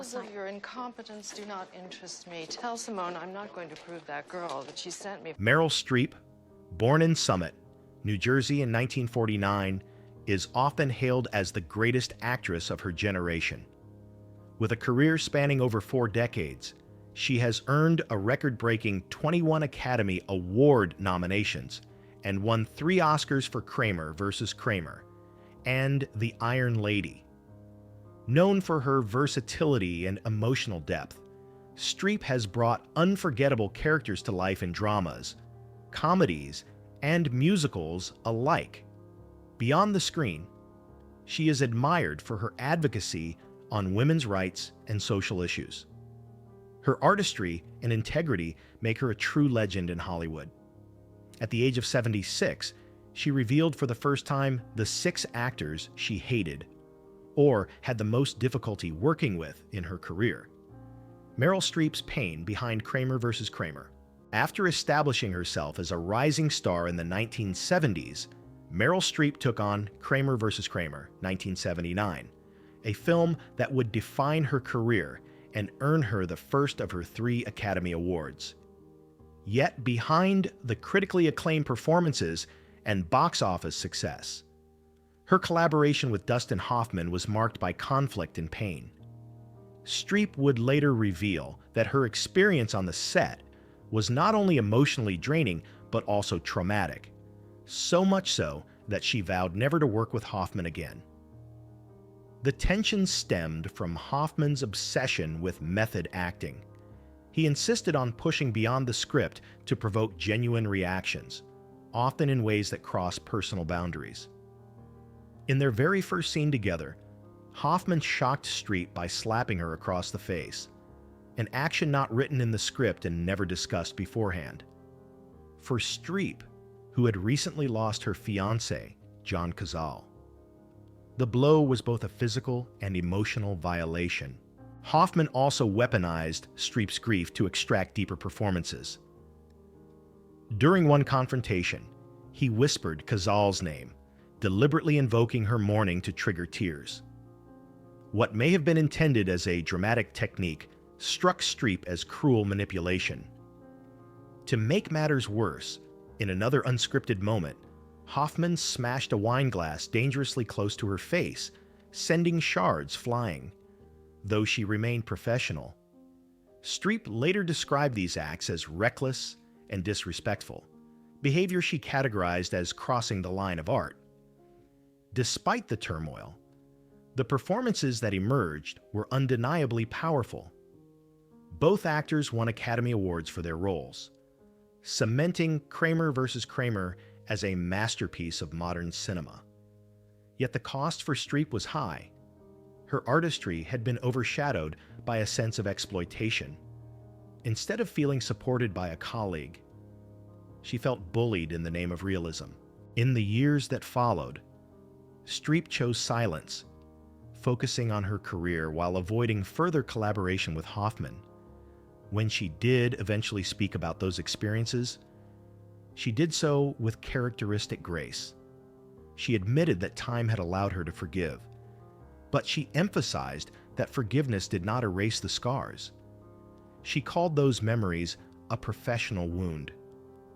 Of your incompetence do not interest me. Tell Simone I'm not going to prove that girl that she sent me. Meryl Streep, born in Summit, New Jersey in 1949, is often hailed as the greatest actress of her generation. With a career spanning over 4 decades, she has earned a record-breaking 21 Academy Award nominations and won 3 Oscars for Kramer vs. Kramer and The Iron Lady. Known for her versatility and emotional depth, Streep has brought unforgettable characters to life in dramas, comedies, and musicals alike. Beyond the screen, she is admired for her advocacy on women's rights and social issues. Her artistry and integrity make her a true legend in Hollywood. At the age of 76, she revealed for the first time the 6 actors she hated or had the most difficulty working with in her career. Meryl Streep's pain behind Kramer vs. Kramer. After establishing herself as a rising star in the 1970s, Meryl Streep took on Kramer vs. Kramer, 1979, a film that would define her career and earn her the first of her 3 Academy Awards. Yet behind the critically acclaimed performances and box office success, her collaboration with Dustin Hoffman was marked by conflict and pain. Streep would later reveal that her experience on the set was not only emotionally draining, but also traumatic, so much so that she vowed never to work with Hoffman again. The tension stemmed from Hoffman's obsession with method acting. He insisted on pushing beyond the script to provoke genuine reactions, often in ways that crossed personal boundaries. In their very first scene together, Hoffman shocked Streep by slapping her across the face, an action not written in the script and never discussed beforehand. For Streep, who had recently lost her fiancé, John Cazale, the blow was both a physical and emotional violation. Hoffman also weaponized Streep's grief to extract deeper performances. During one confrontation, he whispered Cazale's name, deliberately invoking her mourning to trigger tears. What may have been intended as a dramatic technique struck Streep as cruel manipulation. To make matters worse, in another unscripted moment, Hoffman smashed a wine glass dangerously close to her face, sending shards flying. Though she remained professional, Streep later described these acts as reckless and disrespectful, behavior she categorized as crossing the line of art. Despite the turmoil, the performances that emerged were undeniably powerful. Both actors won Academy Awards for their roles, cementing Kramer vs. Kramer as a masterpiece of modern cinema. Yet the cost for Streep was high. Her artistry had been overshadowed by a sense of exploitation. Instead of feeling supported by a colleague, she felt bullied in the name of realism. In the years that followed, Streep chose silence, focusing on her career while avoiding further collaboration with Hoffman. When she did eventually speak about those experiences, she did so with characteristic grace. She admitted that time had allowed her to forgive, but she emphasized that forgiveness did not erase the scars. She called those memories a professional wound,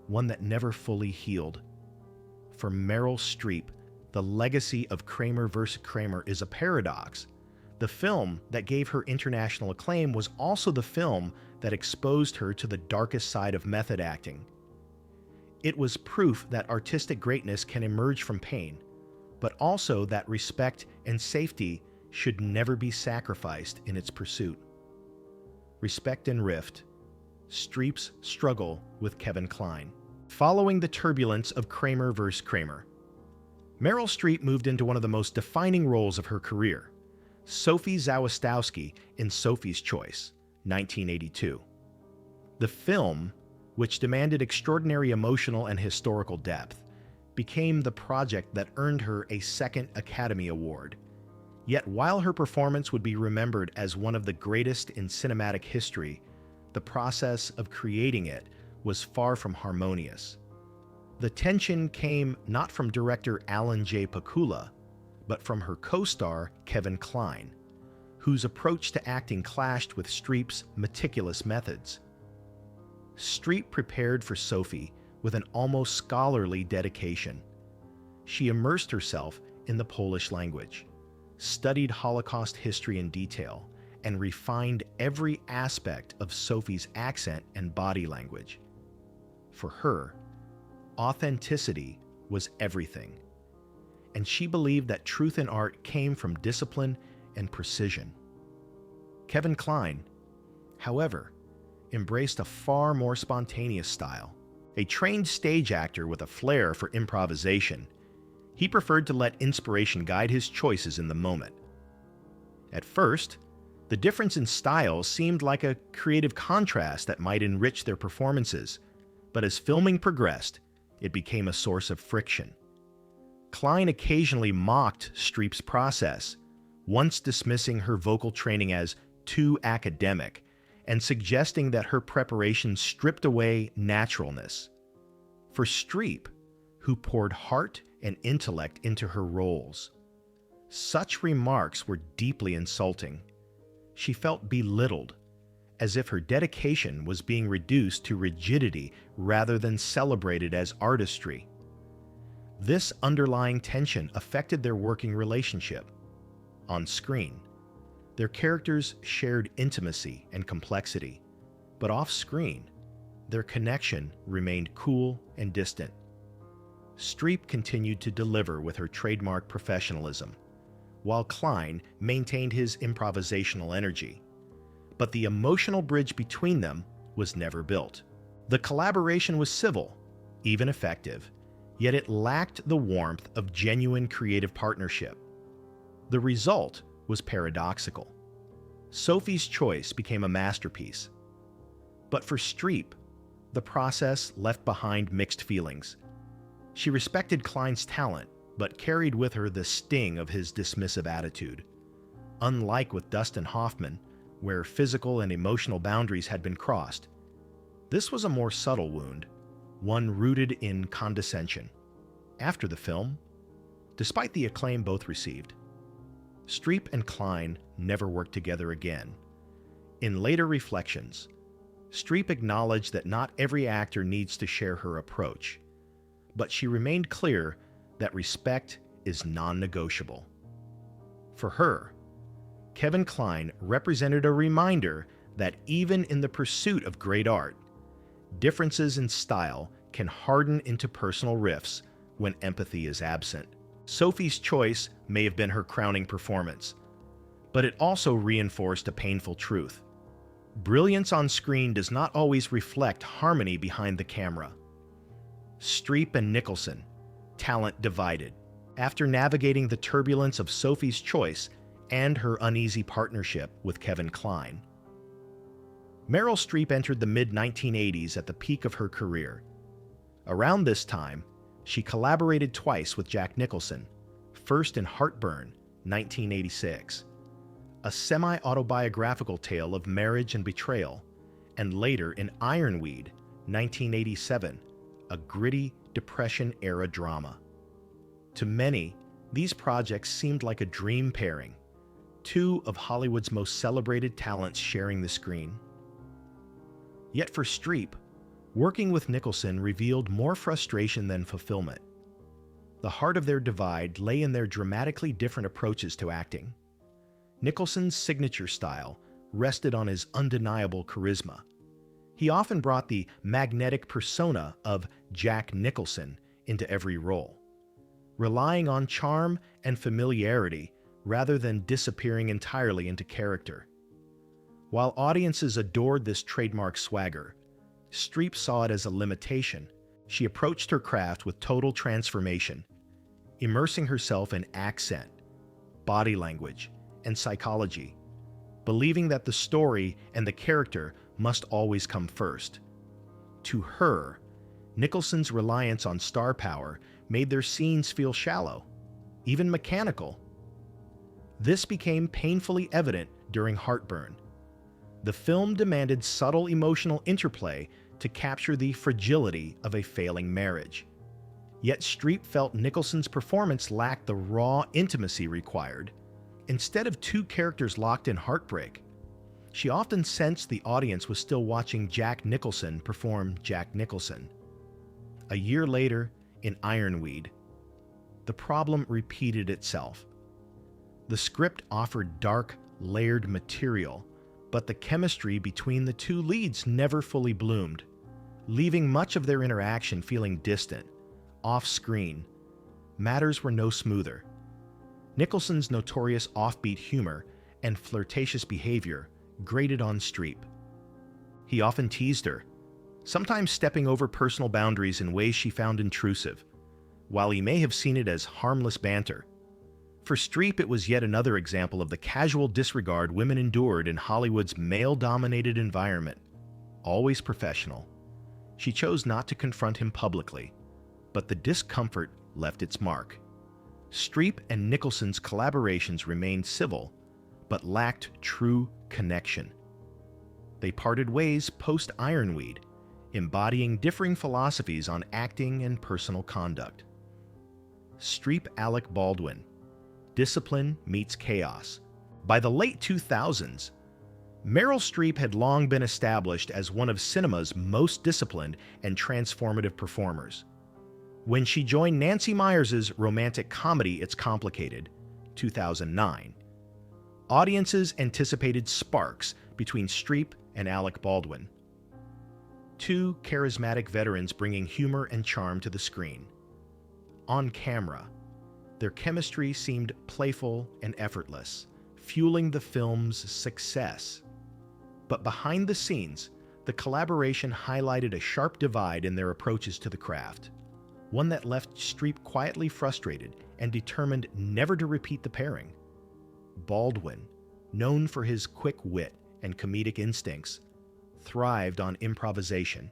one that never fully healed. For Meryl Streep, the legacy of Kramer vs. Kramer is a paradox. The film that gave her international acclaim was also the film that exposed her to the darkest side of method acting. It was proof that artistic greatness can emerge from pain, but also that respect and safety should never be sacrificed in its pursuit. Respect and Rift, Streep's struggle with Kevin Kline. Following the turbulence of Kramer vs. Kramer, Meryl Streep moved into one of the most defining roles of her career, Sophie Zawistowski in Sophie's Choice, 1982. The film, which demanded extraordinary emotional and historical depth, became the project that earned her a 2nd Academy Award. Yet while her performance would be remembered as one of the greatest in cinematic history, the process of creating it was far from harmonious. The tension came not from director Alan J. Pakula, but from her co-star Kevin Kline, whose approach to acting clashed with Streep's meticulous methods. Streep prepared for Sophie with an almost scholarly dedication. She immersed herself in the Polish language, studied Holocaust history in detail, and refined every aspect of Sophie's accent and body language. For her, authenticity was everything, and she believed that truth in art came from discipline and precision. Kevin Kline, however, embraced a far more spontaneous style. A trained stage actor with a flair for improvisation, he preferred to let inspiration guide his choices in the moment. At first, the difference in styles seemed like a creative contrast that might enrich their performances, but as filming progressed, it became a source of friction. Kline occasionally mocked Streep's process, once dismissing her vocal training as too academic and suggesting that her preparation stripped away naturalness. For Streep, who poured heart and intellect into her roles, such remarks were deeply insulting. She felt belittled, as if her dedication was being reduced to rigidity rather than celebrated as artistry. This underlying tension affected their working relationship. On screen, their characters shared intimacy and complexity, but off-screen, their connection remained cool and distant. Streep continued to deliver with her trademark professionalism, while Kline maintained his improvisational energy. But the emotional bridge between them was never built. The collaboration was civil, even effective, yet it lacked the warmth of genuine creative partnership. The result was paradoxical. Sophie's Choice became a masterpiece. But for Streep, the process left behind mixed feelings. She respected Kline's talent, but carried with her the sting of his dismissive attitude. Unlike with Dustin Hoffman, where physical and emotional boundaries had been crossed, this was a more subtle wound, one rooted in condescension. After the film, despite the acclaim both received, Streep and Kline never worked together again. In later reflections, Streep acknowledged that not every actor needs to share her approach, but she remained clear that respect is non-negotiable. For her, Kevin Kline represented a reminder that even in the pursuit of great art, differences in style can harden into personal rifts when empathy is absent. Sophie's Choice may have been her crowning performance, but it also reinforced a painful truth. Brilliance on screen does not always reflect harmony behind the camera. Streep and Nicholson, talent divided. After navigating the turbulence of Sophie's Choice and her uneasy partnership with Kevin Kline, Meryl Streep entered the mid-1980s at the peak of her career. Around this time, she collaborated twice with Jack Nicholson, first in Heartburn, 1986, a semi-autobiographical tale of marriage and betrayal, and later in Ironweed, 1987, a gritty Depression-era drama. To many, these projects seemed like a dream pairing, two of Hollywood's most celebrated talents sharing the screen. Yet for Streep, working with Nicholson revealed more frustration than fulfillment. The heart of their divide lay in their dramatically different approaches to acting. Nicholson's signature style rested on his undeniable charisma. He often brought the magnetic persona of Jack Nicholson into every role, relying on charm and familiarity rather than disappearing entirely into character. While audiences adored this trademark swagger, Streep saw it as a limitation. She approached her craft with total transformation, immersing herself in accent, body language, and psychology, believing that the story and the character must always come first. To her, Nicholson's reliance on star power made their scenes feel shallow, even mechanical. This became painfully evident during Heartburn. The film demanded subtle emotional interplay to capture the fragility of a failing marriage. Yet Streep felt Nicholson's performance lacked the raw intimacy required, Instead of two characters locked in heartbreak, she often sensed the audience was still watching Jack Nicholson perform Jack Nicholson. A year later, in Ironweed, the problem repeated itself. The script offered dark, layered material, but the chemistry between the two leads never fully bloomed, leaving much of their interaction feeling distant, off-screen. Matters were no smoother. Nicholson's notorious offbeat humor and flirtatious behavior grated on Streep. He often teased her, sometimes stepping over personal boundaries in ways she found intrusive, while he may have seen it as harmless banter. For Streep, it was yet another example of the casual disregard women endured in Hollywood's male-dominated environment. Always professional, she chose not to confront him publicly, but the discomfort left its mark. Streep and Nicholson's collaborations remained civil, but lacked true connection. They parted ways post-Ironweed, embodying differing philosophies on acting and personal conduct. Streep Alec Baldwin, Discipline Meets Chaos. By the late 2000s, Meryl Streep had long been established as one of cinema's most disciplined and transformative performers. When she joined Nancy Meyers' romantic comedy It's Complicated, 2009, audiences anticipated sparks between Streep and Alec Baldwin, two charismatic veterans bringing humor and charm to the screen. On camera, their chemistry seemed playful and effortless, fueling the film's success. But behind the scenes, the collaboration highlighted a sharp divide in their approaches to the craft, one that left Streep quietly frustrated and determined never to repeat the pairing. Baldwin, known for his quick wit and comedic instincts, thrived on improvisation.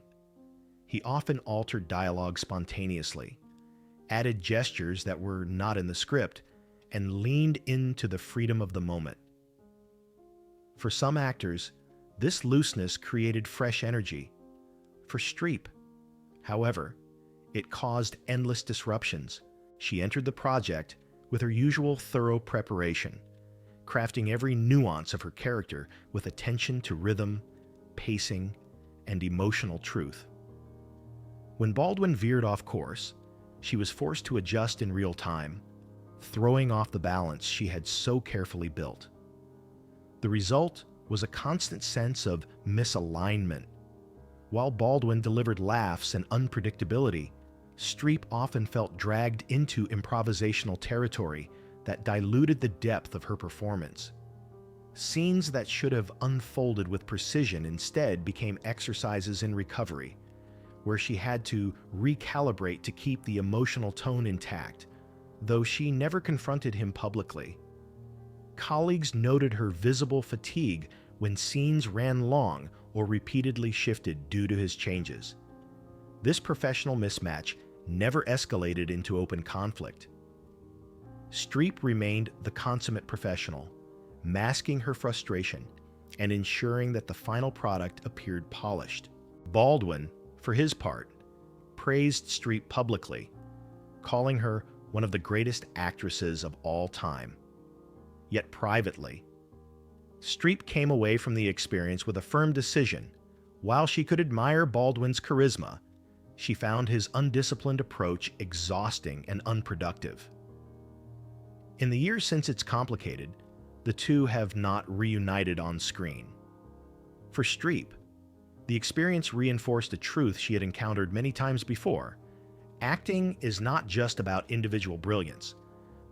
He often altered dialogue spontaneously, added gestures that were not in the script, and leaned into the freedom of the moment. For some actors, this looseness created fresh energy. For Streep, however, it caused endless disruptions. She entered the project with her usual thorough preparation, crafting every nuance of her character with attention to rhythm, pacing, and emotional truth. When Baldwin veered off course, she was forced to adjust in real time, throwing off the balance she had so carefully built. The result was a constant sense of misalignment. While Baldwin delivered laughs and unpredictability, Streep often felt dragged into improvisational territory that diluted the depth of her performance. Scenes that should have unfolded with precision instead became exercises in recovery, where she had to recalibrate to keep the emotional tone intact, though she never confronted him publicly. Colleagues noted her visible fatigue when scenes ran long or repeatedly shifted due to his changes. This professional mismatch never escalated into open conflict. Streep remained the consummate professional, masking her frustration and ensuring that the final product appeared polished. Baldwin, for his part, praised Streep publicly, calling her one of the greatest actresses of all time. Yet privately, Streep came away from the experience with a firm decision. While she could admire Baldwin's charisma, she found his undisciplined approach exhausting and unproductive. In the years since It's Complicated, the two have not reunited on screen. For Streep, the experience reinforced a truth she had encountered many times before. Acting is not just about individual brilliance,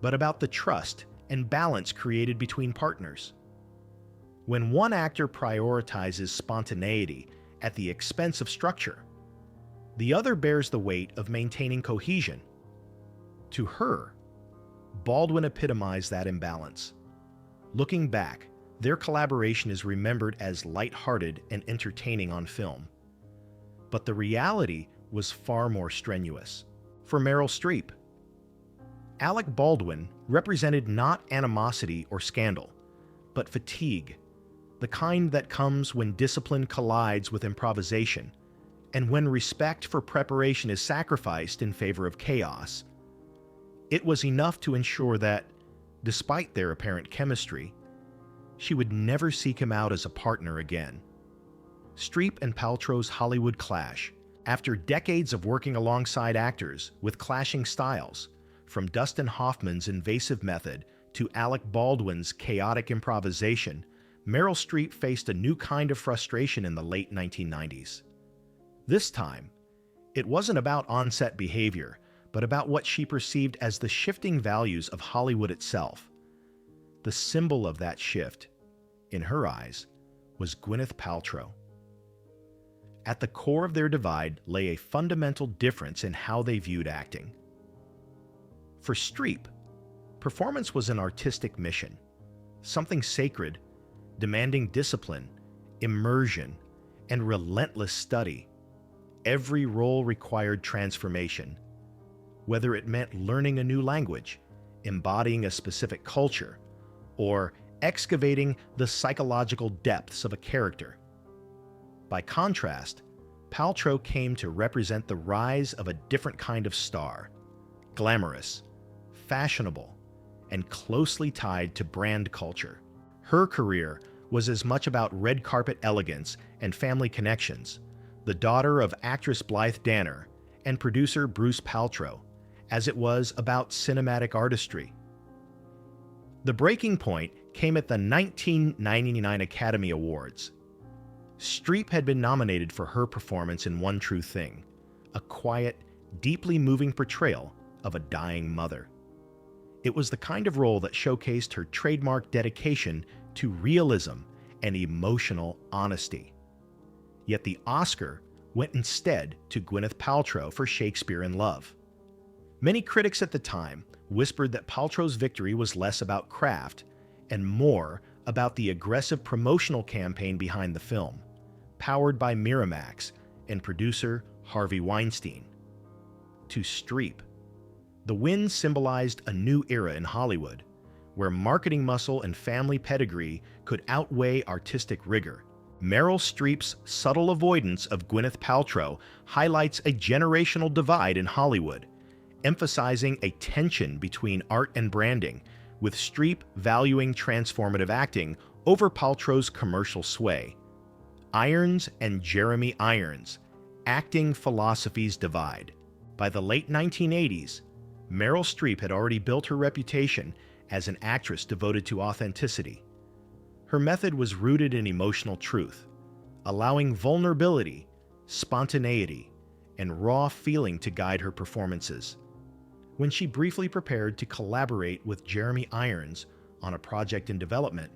but about the trust and balance created between partners. When one actor prioritizes spontaneity at the expense of structure, the other bears the weight of maintaining cohesion. To her, Baldwin epitomized that imbalance. Looking back, their collaboration is remembered as lighthearted and entertaining on film. But the reality was far more strenuous. For Meryl Streep, Alec Baldwin represented not animosity or scandal, but fatigue, the kind that comes when discipline collides with improvisation, and when respect for preparation is sacrificed in favor of chaos. It was enough to ensure that, despite their apparent chemistry, she would never seek him out as a partner again. Streep and Paltrow's Hollywood clash, after decades of working alongside actors with clashing styles, from Dustin Hoffman's invasive method to Alec Baldwin's chaotic improvisation, Meryl Streep faced a new kind of frustration in the late 1990s. This time, it wasn't about on-set behavior, but about what she perceived as the shifting values of Hollywood itself. The symbol of that shift, in her eyes, was Gwyneth Paltrow. At the core of their divide lay a fundamental difference in how they viewed acting. For Streep, performance was an artistic mission, something sacred, demanding discipline, immersion, and relentless study. Every role required transformation, whether it meant learning a new language, embodying a specific culture, or excavating the psychological depths of a character. By contrast, Paltrow came to represent the rise of a different kind of star, glamorous, fashionable, and closely tied to brand culture. Her career was as much about red carpet elegance and family connections, the daughter of actress Blythe Danner and producer Bruce Paltrow, as it was about cinematic artistry. The breaking point came at the 1999 Academy Awards. Streep had been nominated for her performance in One True Thing, a quiet, deeply moving portrayal of a dying mother. It was the kind of role that showcased her trademark dedication to realism and emotional honesty. Yet the Oscar went instead to Gwyneth Paltrow for Shakespeare in Love. Many critics at the time whispered that Paltrow's victory was less about craft and more about the aggressive promotional campaign behind the film, powered by Miramax and producer Harvey Weinstein. To Streep, the win symbolized a new era in Hollywood, where marketing muscle and family pedigree could outweigh artistic rigor. Meryl Streep's subtle avoidance of Gwyneth Paltrow highlights a generational divide in Hollywood, emphasizing a tension between art and branding, with Streep valuing transformative acting over Paltrow's commercial sway. Irons and Jeremy Irons, acting philosophies divide. By the late 1980s, Meryl Streep had already built her reputation as an actress devoted to authenticity. Her method was rooted in emotional truth, allowing vulnerability, spontaneity, and raw feeling to guide her performances. When she briefly prepared to collaborate with Jeremy Irons on a project in development,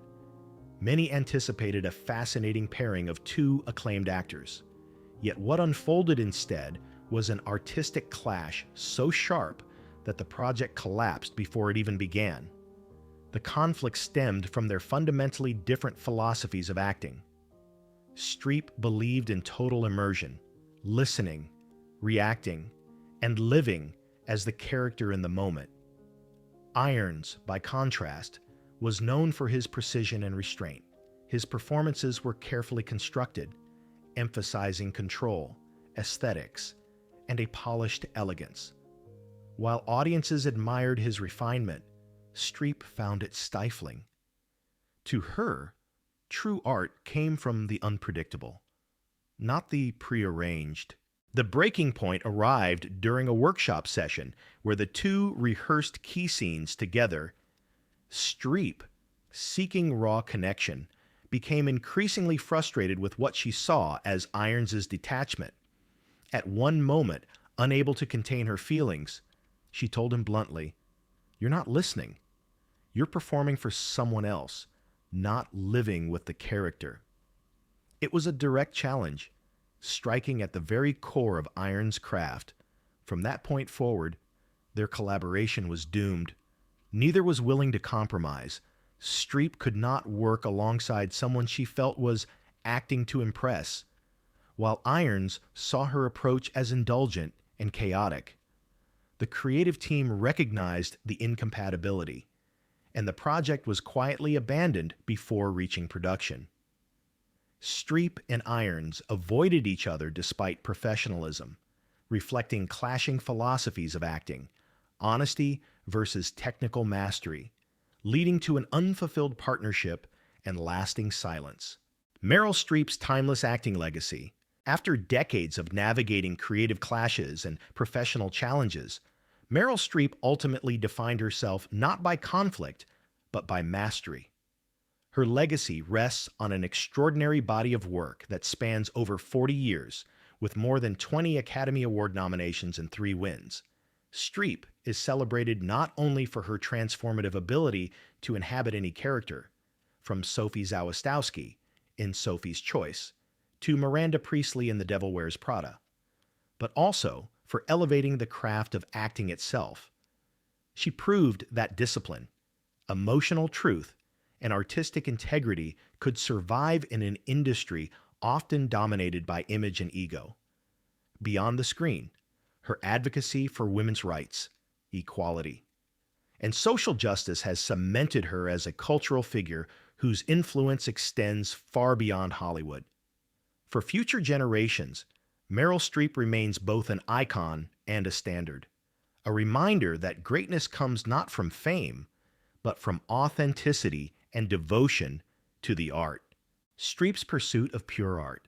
many anticipated a fascinating pairing of two acclaimed actors. Yet what unfolded instead was an artistic clash so sharp that the project collapsed before it even began. The conflict stemmed from their fundamentally different philosophies of acting. Streep believed in total immersion, listening, reacting, and living as the character in the moment. Irons, by contrast, was known for his precision and restraint. His performances were carefully constructed, emphasizing control, aesthetics, and a polished elegance. While audiences admired his refinement, Streep found it stifling. To her, true art came from the unpredictable, not the prearranged. The breaking point arrived during a workshop session where the two rehearsed key scenes together. Streep, seeking raw connection, became increasingly frustrated with what she saw as Irons's detachment. At one moment, unable to contain her feelings, she told him bluntly, "You're not listening. You're performing for someone else, not living with the character." It was a direct challenge, striking at the very core of Irons' craft. From that point forward, their collaboration was doomed. Neither was willing to compromise. Streep could not work alongside someone she felt was acting to impress, while Irons saw her approach as indulgent and chaotic. The creative team recognized the incompatibility, and the project was quietly abandoned before reaching production. Streep and Irons avoided each other despite professionalism, reflecting clashing philosophies of acting, honesty versus technical mastery, leading to an unfulfilled partnership and lasting silence. Meryl Streep's timeless acting legacy. After decades of navigating creative clashes and professional challenges, Meryl Streep ultimately defined herself not by conflict, but by mastery. Her legacy rests on an extraordinary body of work that spans over 40 years, with more than 20 Academy Award nominations and 3 wins. Streep is celebrated not only for her transformative ability to inhabit any character, from Sophie Zawistowski in Sophie's Choice to Miranda Priestley in The Devil Wears Prada, but also for elevating the craft of acting itself. She proved that discipline, emotional truth, and artistic integrity could survive in an industry often dominated by image and ego. Beyond the screen, her advocacy for women's rights, equality, and social justice has cemented her as a cultural figure whose influence extends far beyond Hollywood. For future generations, Meryl Streep remains both an icon and a standard, a reminder that greatness comes not from fame, but from authenticity and devotion to the art. Streep's pursuit of pure art.